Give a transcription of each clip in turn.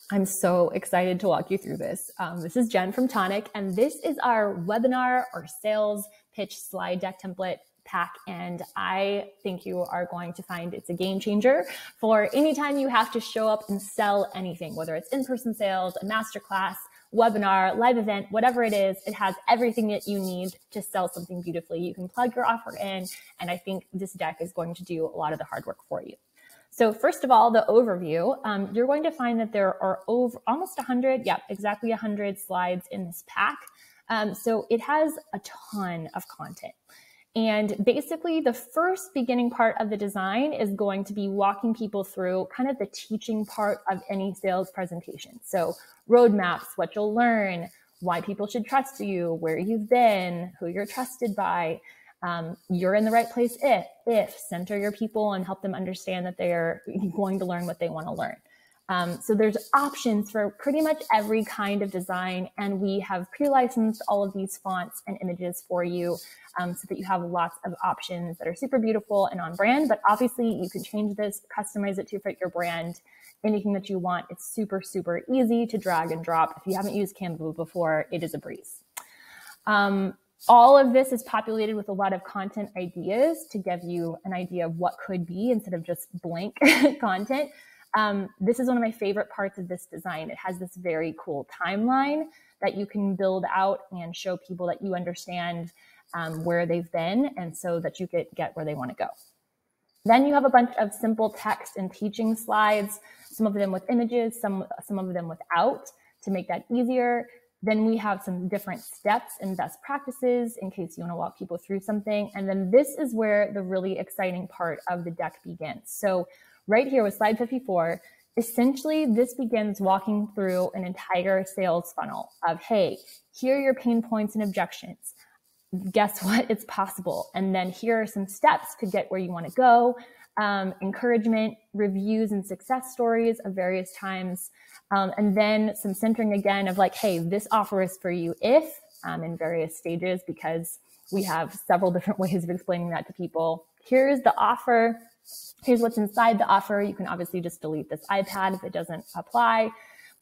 I'm so excited to walk you through this. This is Jen from Tonic, and this is our webinar or sales pitch slide deck template pack. And I think you are going to find it's a game changer for anytime you have to show up and sell anything, whether it's in-person sales, a masterclass, webinar, live event, whatever it is. It has everything that you need to sell something beautifully. You can plug your offer in, and I think this deck is going to do a lot of the hard work for you. So first of all, the overview, you're going to find that there are over almost 100, exactly 100 slides in this pack. So it has a ton of content. And basically the first beginning part of the design is going to be walking people through kind of the teaching part of any sales presentation. So roadmaps, what you'll learn, why people should trust you, where you've been, who you're trusted by. You're in the right place if center your people and help them understand that they're going to learn what they want to learn. So there's options for pretty much every kind of design, and we have pre-licensed all of these fonts and images for you so that you have lots of options that are super beautiful and on brand. But obviously you can change this, customize it to fit your brand, anything that you want. It's super, super easy to drag and drop. If you haven't used Canva before, it is a breeze. All of this is populated with a lot of content ideas to give you an idea of what could be instead of just blank content. This is one of my favorite parts of this design. It has this very cool timeline that you can build out and show people that you understand where they've been, and so that you could get where they want to go. Then you have a bunch of simple text and teaching slides, some of them with images, some of them without, to make that easier. Then we have some different steps and best practices in case you want to walk people through something. And then this is where the really exciting part of the deck begins. So right here with slide 54, essentially this begins walking through an entire sales funnel of, hey, here are your pain points and objections. Guess what? It's possible. And then here are some steps to get where you want to go. Encouragement, reviews, and success stories of various times. And then some centering again of like, hey, this offer is for you if in various stages, because we have several different ways of explaining that to people. Here's the offer. Here's what's inside the offer. You can obviously just delete this iPad if it doesn't apply.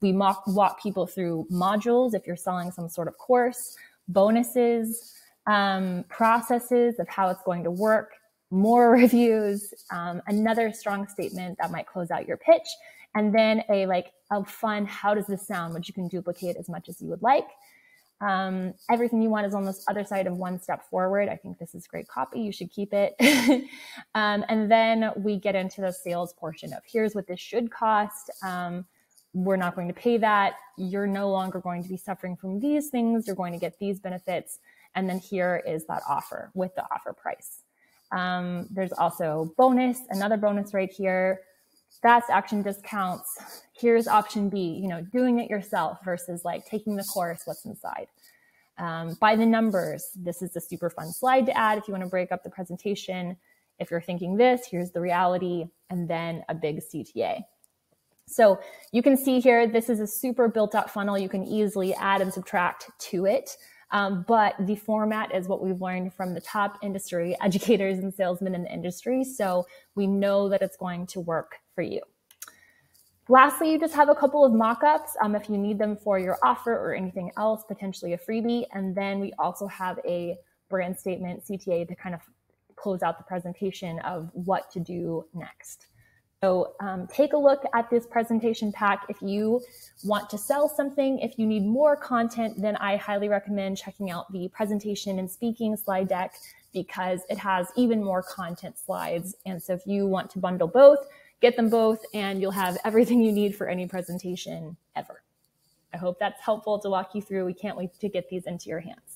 We walk people through modules if you're selling some sort of course, bonuses, processes of how it's going to work, more reviews, another strong statement that might close out your pitch, and then a fun, how does this sound, which you can duplicate as much as you would like. Everything you want is on this other side of one step forward. I think this is great copy. You should keep it. And then we get into the sales portion of here's what this should cost. We're not going to pay that. You're no longer going to be suffering from these things. You're going to get these benefits. And then here is that offer with the offer price. There's also another bonus right here. Fast action discounts. Here's option B, doing it yourself versus like taking the course, what's inside. By the numbers, this is a super fun slide to add if you want to break up the presentation. If you're thinking this, here's the reality, and then a big CTA. So you can see here, this is a super built out funnel. You can easily add and subtract to it. But the format is what we've learned from the top industry educators and salesmen in the industry. So we know that it's going to work for you. Lastly, you just have a couple of mock-ups if you need them for your offer or anything else, potentially a freebie. And then we also have a brand statement, CTA, to kind of close out the presentation of what to do next. So take a look at this presentation pack. If you want to sell something, if you need more content, then I highly recommend checking out the presentation and speaking slide deck because it has even more content slides. And so if you want to bundle both, get them both, and you'll have everything you need for any presentation ever. I hope that's helpful to walk you through. We can't wait to get these into your hands.